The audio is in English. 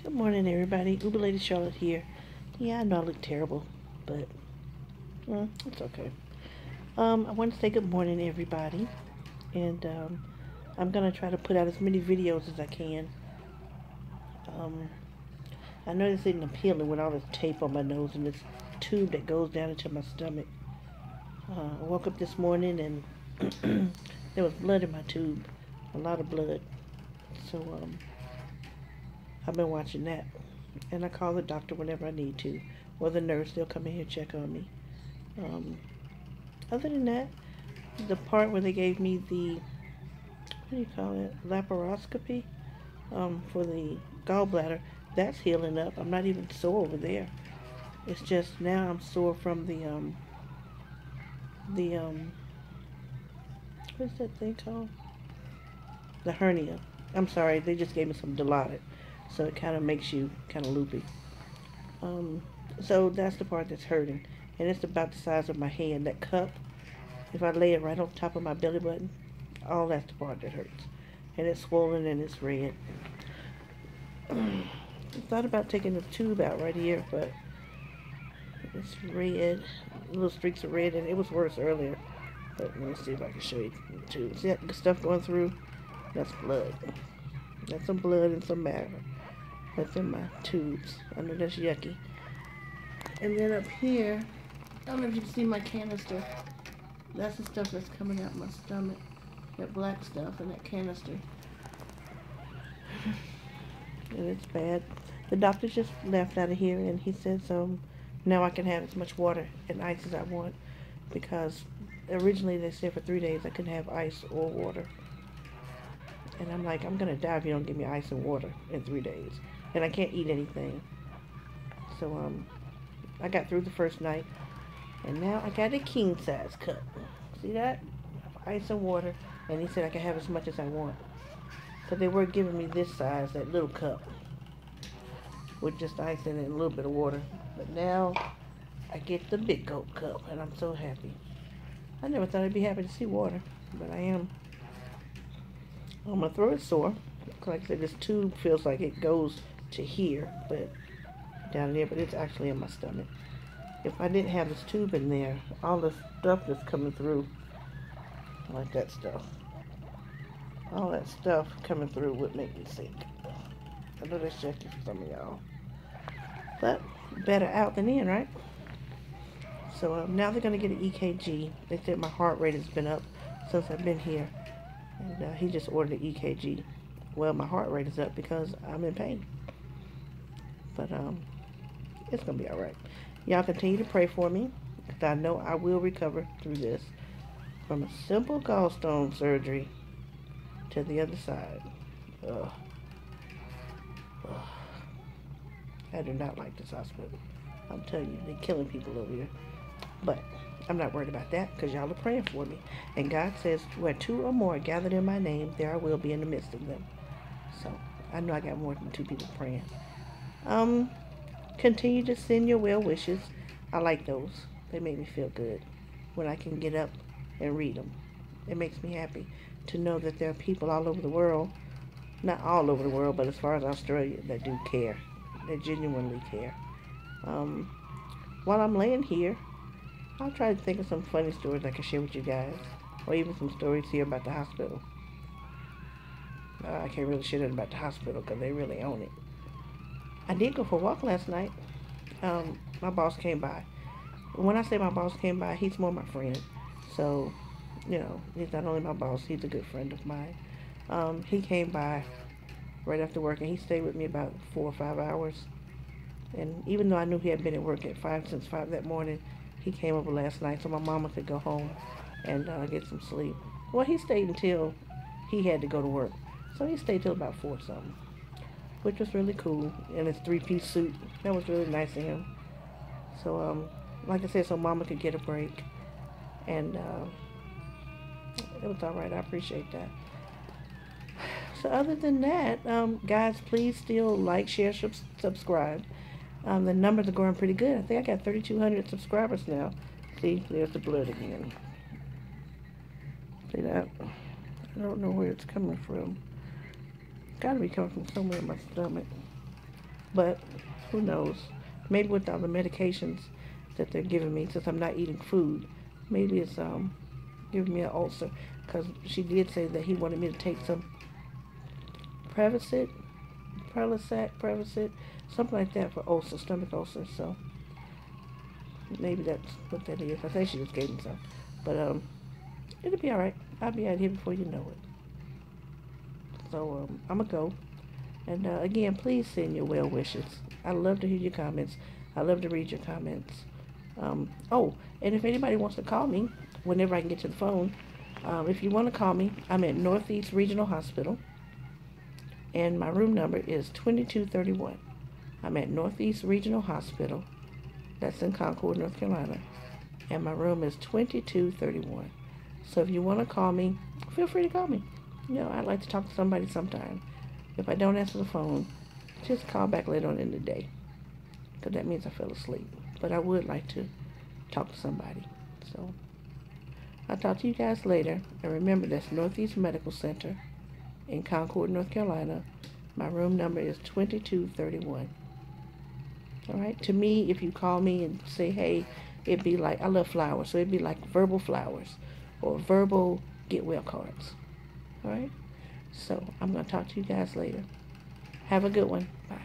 Good morning, everybody. Uber Lady Charlotte here. Yeah, I know I look terrible, but it's okay. I want to say good morning, everybody, and I'm gonna try to put out as many videos as I can. Um, I noticed it appealing with all this tape on my nose and this tube that goes down into my stomach. I woke up this morning and there was blood in my tube, a lot of blood. So I've been watching that. And I call the doctor whenever I need to, or the nurse. They'll come in here and check on me. Um, Other than that, the part where they gave me the, what do you call it, laparoscopy for the gallbladder, that's healing up. I'm not even sore over there. It's just now I'm sore from the what's that thing called? The hernia. I'm sorry, they just gave me some Dilaudid, so it kind of makes you kind of loopy. Um, so that's the part that's hurting, and it's about the size of my hand. That cup, if I lay it right on top of my belly button, all that's the part that hurts, and it's swollen and it's red. I thought about taking the tube out right here, but it's red, little streaks of red, and it was worse earlier. But let me see if I can show you the tube. See that stuff going through? That's blood. That's some blood and some matter that's in my tubes. I know that's yucky. And then up here, I don't know if you can see my canister. That's the stuff that's coming out my stomach. That black stuff in that canister. And it's bad. The doctor just left out of here and he says now I can have as much water and ice as I want, because originally they said for 3 days I couldn't have ice or water. And I'm like, I'm gonna die if you don't give me ice and water in 3 days. And I can't eat anything. So I got through the first night, and now I got a king size cup. See that? Ice and water, and he said I can have as much as I want. So they were giving me this size, that little cup, with just ice in it and a little bit of water. But now I get the big gulp cup, and I'm so happy. I never thought I'd be happy to see water, but I am. My throat is sore. Like I said, this tube feels like it goes to here, but down there, but it's actually in my stomach. If I didn't have this tube in there, all the stuff that's coming through, like that stuff, all that stuff coming through would make me sick. I know that's yucky for some of y'all, but better out than in, right? So now they're gonna get an EKG. They said my heart rate has been up since I've been here. And he just ordered an EKG. Well, my heart rate is up because I'm in pain. But it's going to be all right. Y'all continue to pray for me, because I know I will recover through this. From a simple gallstone surgery to the other side. Ugh. Ugh. I do not like this hospital. I'm telling you, they're killing people over here. But I'm not worried about that, because y'all are praying for me. And God says, where 2 or more are gathered in my name, there I will be in the midst of them. So I know I got more than 2 people praying. Continue to send your well wishes. I like those. They make me feel good when I can get up and read them. It makes me happy to know that there are people all over the world, not all over the world, but as far as Australia, that do care. That genuinely care. While I'm laying here, I'll try to think of some funny stories I can share with you guys, or even some stories here about the hospital. I can't really share that about the hospital because they really own it. I did go for a walk last night. My boss came by. When I say my boss came by, he's more my friend. So, you know, he's not only my boss, he's a good friend of mine. He came by right after work, and he stayed with me about 4 or 5 hours. And even though I knew he had been at work at 5 since 5 that morning, he came over last night so my mama could go home and get some sleep. Well, he stayed until he had to go to work. So he stayed till about 4 something, which was really cool, in his 3-piece suit. That was really nice of him. So, like I said, so mama could get a break. And it was all right. I appreciate that. So other than that, guys, please still like, share, subscribe. The numbers are going pretty good. I think I got 3,200 subscribers now. See, there's the blood again. See that? I don't know where it's coming from. It's got to be coming from somewhere in my stomach. But who knows? Maybe with all the medications that they're giving me, since I'm not eating food, maybe it's giving me an ulcer. Because she did say that he wanted me to take some Prevacid, Prevacid, something like that for ulcer, stomach ulcer. So maybe that's what that is. I think she just gave me some. But it'll be all right. I'll be out here before you know it. So I'm gonna go. And again, please send your well wishes. I love to hear your comments. I love to read your comments. Oh, and if anybody wants to call me, whenever I can get to the phone, if you want to call me, I'm at Northeast Regional Hospital, and my room number is 2231. I'm at Northeast Regional Hospital. That's in Concord, North Carolina, and my room is 2231. So if you want to call me, feel free to call me. You know, I'd like to talk to somebody sometime. If I don't answer the phone, just call back later on in the day, because that means I fell asleep. But I would like to talk to somebody. So I'll talk to you guys later. And remember, that's Northeast Medical Center in Concord, North Carolina. My room number is 2231. All right? To me, if you call me and say, hey, it'd be like, I love flowers, so it'd be like verbal flowers or verbal get well cards. All right? So I'm going to talk to you guys later. Have a good one. Bye.